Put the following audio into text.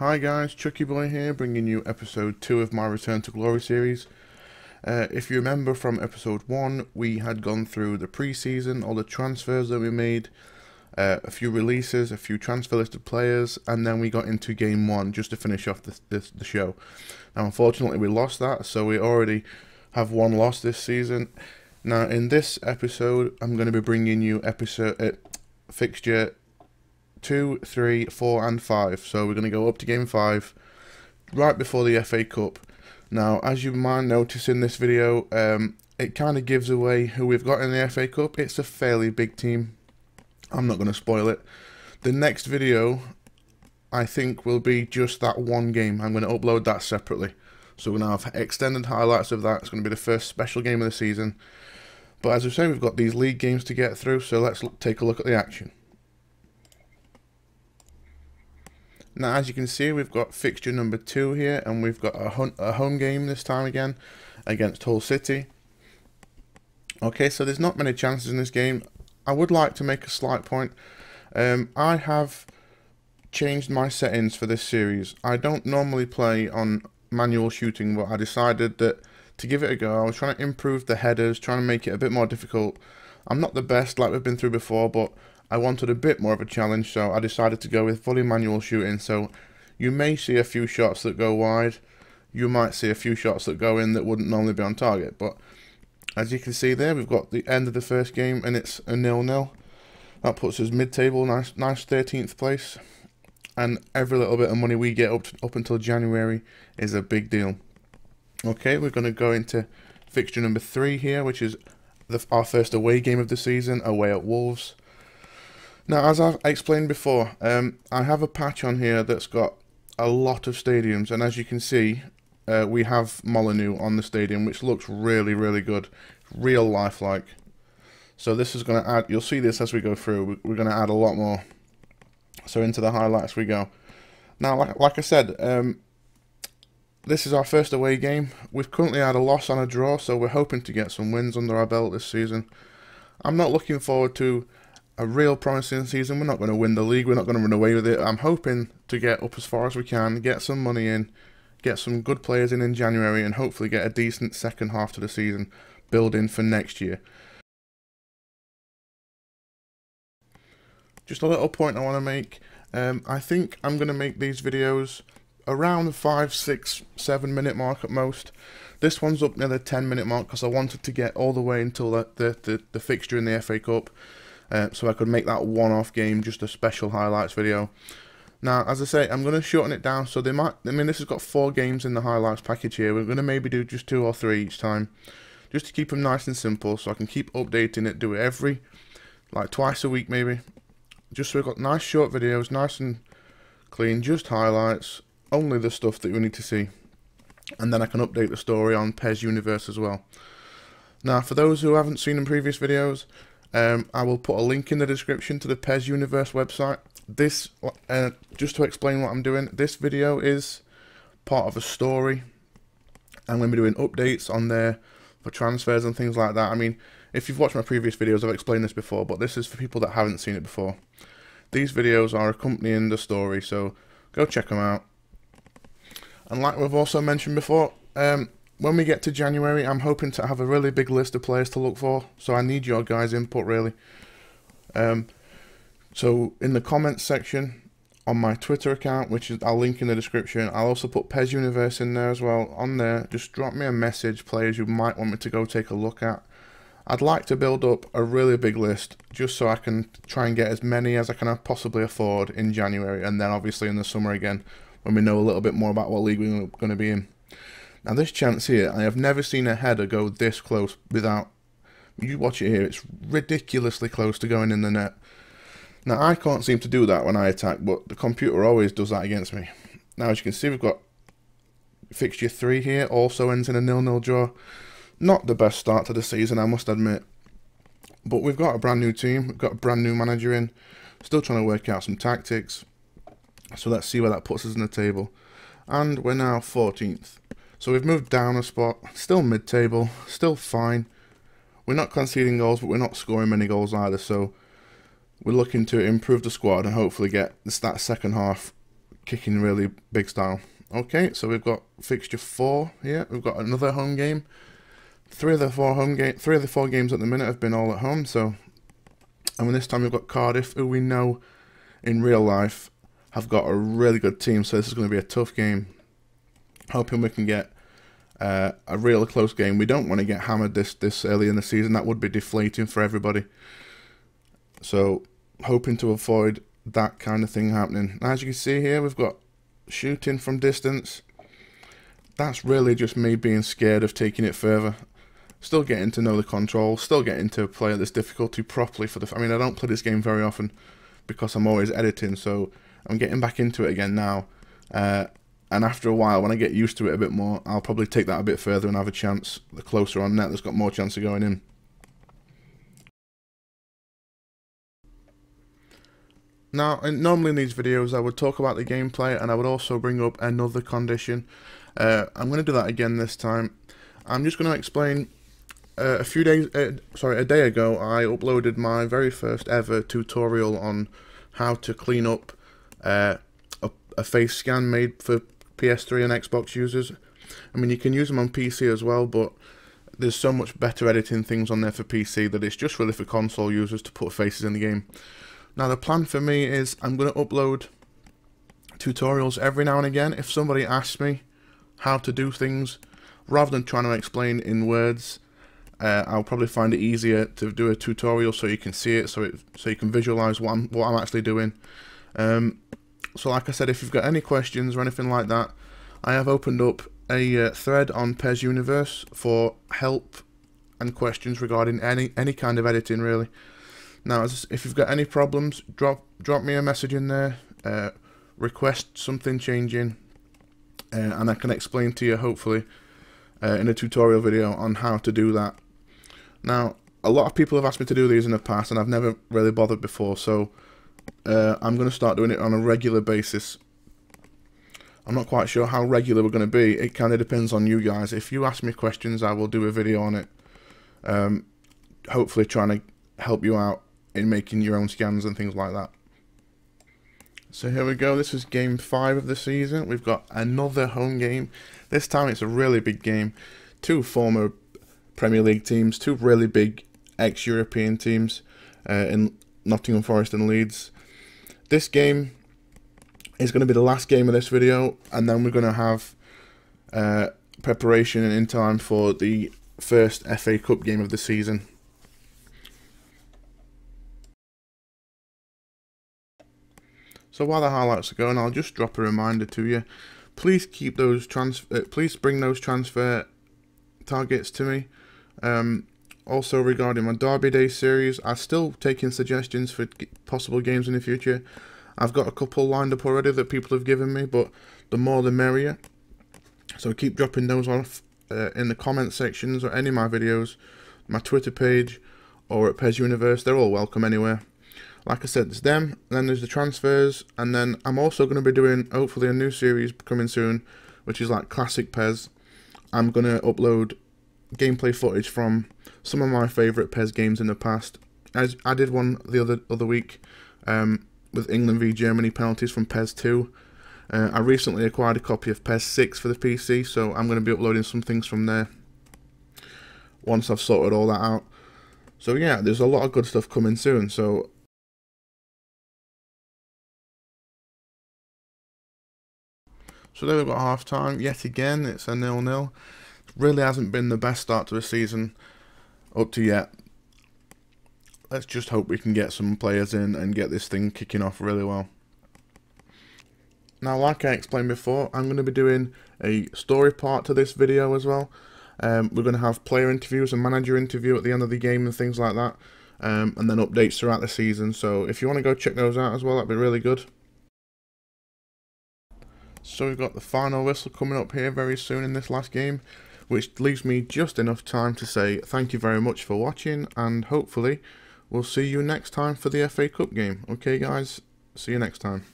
Hi guys, Chucky Boy here, bringing you episode 2 of my Return to Glory series. If you remember from episode 1, we had gone through the pre-season, all the transfers that we made, a few releases, a few transfer listed players, and then we got into game 1 just to finish off the show. Now unfortunately we lost that, so we already have one loss this season. Now in this episode, I'm going to be bringing you fixture 2, 3, 4 and 5. So we're going to go up to game 5 right before the FA Cup. Now as you might notice in this video, it kind of gives away who we've got in the FA Cup. It's a fairly big team. I'm not going to spoil it. The next video I think will be just that one game. I'm going to upload that separately. So we're going to have extended highlights of that. It's going to be the first special game of the season. But as I say, we've got these league games to get through, so let's take a look at the action. Now, as you can see, we've got fixture number 2 here, and we've got a home game this time again against Hull City. Okay, so there's not many chances in this game. I would like to make a slight point. I have changed my settings for this series. I don't normally play on manual shooting, but I decided that to give it a go, I was trying to improve the headers, trying to make it a bit more difficult. I'm not the best like we've been through before, but I wanted a bit more of a challenge, so I decided to go with fully manual shooting. So you may see a few shots that go wide, you might see a few shots that go in that wouldn't normally be on target, but as you can see there, we've got the end of the first game and it's a 0-0. That puts us mid-table, nice 13th place, and every little bit of money we get up until January is a big deal. Okay, we're going to go into fixture number 3 here, which is our first away game of the season, away at Wolves. Now, as I've explained before, I have a patch on here that's got a lot of stadiums, and as you can see, we have Molyneux on the stadium, which looks really, really good, real lifelike. So this is going to add, you'll see this as we go through, we're going to add a lot more. So into the highlights we go. Now, like I said, this is our first away game. We've currently had a loss and a draw, so we're hoping to get some wins under our belt this season. I'm not looking forward to a real promising season. We're not going to win the league, we're not going to run away with it. I'm hoping to get up as far as we can, get some money in, get some good players in January, and hopefully get a decent second half to the season, build in for next year. Just a little point I want to make. I think I'm going to make these videos around the 5, 6, 7 minute mark at most. This one's up near the 10-minute mark because I wanted to get all the way until the fixture in the FA Cup. So I could make that one-off game just a special highlights video. Now, as I say, I'm going to shorten it down, so this has got 4 games in the highlights package here. We're going to maybe do just 2 or 3 each time, just to keep them nice and simple, so I can keep updating it, do it like twice a week maybe. Just so we've got nice short videos, nice and clean, just highlights, only the stuff that we need to see. And then I can update the story on PES Universe as well. Now, for those who haven't seen in previous videos, I will put a link in the description to the PES Universe website. This, just to explain what I'm doing, this video is part of a story. I'm going to be doing updates on there for transfers and things like that. I mean, if you've watched my previous videos, I've explained this before, but this is for people that haven't seen it before. These videos are accompanying the story, so go check them out. And like we've also mentioned before, when we get to January, I'm hoping to have a really big list of players to look for, so I need your guys' input really. So in the comments section on my Twitter account, which I'll link in the description, I'll also put PES Universe in there as well. On there, just drop me a message, players you might want me to go take a look at. I'd like to build up a really big list, just so I can try and get as many as I can possibly afford in January, and then obviously in the summer again, when we know a little bit more about what league we're going to be in. Now this chance here, I have never seen a header go this close without, you watch it here, it's ridiculously close to going in the net. Now I can't seem to do that when I attack, but the computer always does that against me. Now as you can see, we've got fixture 3 here, also ends in a 0-0 draw. Not the best start to the season, I must admit. But we've got a brand new team, we've got a brand new manager in, still trying to work out some tactics. So let's see where that puts us in the table. And we're now 14th. So we've moved down a spot, still mid-table, still fine. We're not conceding goals, but we're not scoring many goals either, so we're looking to improve the squad and hopefully get that second half kicking really big style. Okay, so we've got fixture 4 here. We've got another home game. Three of the four games at the minute have been all at home. So, and this time we've got Cardiff, who we know in real life have got a really good team. So this is going to be a tough game. Hoping we can get a real close game. We don't want to get hammered this early in the season. That would be deflating for everybody. So, hoping to avoid that kind of thing happening. As you can see here, we've got shooting from distance. That's really just me being scared of taking it further. Still getting to know the controls, still getting to play at this difficulty properly I mean, I don't play this game very often because I'm always editing, so I'm getting back into it again now. And after a while, when I get used to it a bit more, I'll probably take that a bit further and have a chance. The closer on net, that's got more chance of going in. Now, normally in these videos, I would talk about the gameplay, and I would also bring up another condition. I'm going to do that again this time. I'm just going to explain. A day ago, I uploaded my very first ever tutorial on how to clean up a face scan made for PS3 and Xbox users. I mean, you can use them on PC as well, but there's so much better editing things on there for PC that it's just really for console users to put faces in the game. Now, the plan for me is I'm going to upload tutorials every now and again. If somebody asks me how to do things, rather than trying to explain in words, I'll probably find it easier to do a tutorial so you can see it, so you can visualize what I'm actually doing. So like I said, if you've got any questions or anything like that, I have opened up a thread on PES Universe for help and questions regarding any kind of editing, really. Now, if you've got any problems, drop me a message in there, request something changing, and I can explain to you, hopefully, in a tutorial video on how to do that. Now, a lot of people have asked me to do these in the past, and I've never really bothered before, so I'm going to start doing it on a regular basis. I'm not quite sure how regular we're going to be. It kind of depends on you guys. If you ask me questions, I will do a video on it, hopefully trying to help you out in making your own scans and things like that. So here we go, this is game 5 of the season. We've got another home game. This time it's a really big game. 2 former Premier League teams, 2 really big ex-European teams in Nottingham Forest and Leeds. This game is going to be the last game of this video, and then we're going to have preparation and in time for the first FA Cup game of the season. So while the highlights are going, I'll just drop a reminder to you. Please keep those please bring those transfer targets to me. Also regarding my Derby Day series, I'm still taking suggestions for possible games in the future. I've got a couple lined up already that people have given me, but the more the merrier. So keep dropping those off in the comment sections or any of my videos, my Twitter page, or at PES Universe. They're all welcome anywhere. Like I said, there's them, then there's the transfers, and then I'm also going to be doing, hopefully, a new series coming soon, which is like Classic PES. I'm going to upload gameplay footage from some of my favourite PES games in the past. As I did one the other week with England v Germany penalties from PES 2. I recently acquired a copy of PES 6 for the PC, so I'm going to be uploading some things from there once I've sorted all that out. So yeah, there's a lot of good stuff coming soon, so there we've got half time. Yet again, it's a 0-0. Really hasn't been the best start to the season up to yet. Let's just hope we can get some players in and get this thing kicking off really well. Now, like I explained before, I'm going to be doing a story part to this video as well. We're going to have player interviews and manager interview at the end of the game and things like that. And then updates throughout the season. So if you want to go check those out as well, that'd be really good. So we've got the final whistle coming up here very soon in this last game, which leaves me just enough time to say thank you very much for watching, and hopefully we'll see you next time for the FA Cup game. Okay guys, see you next time.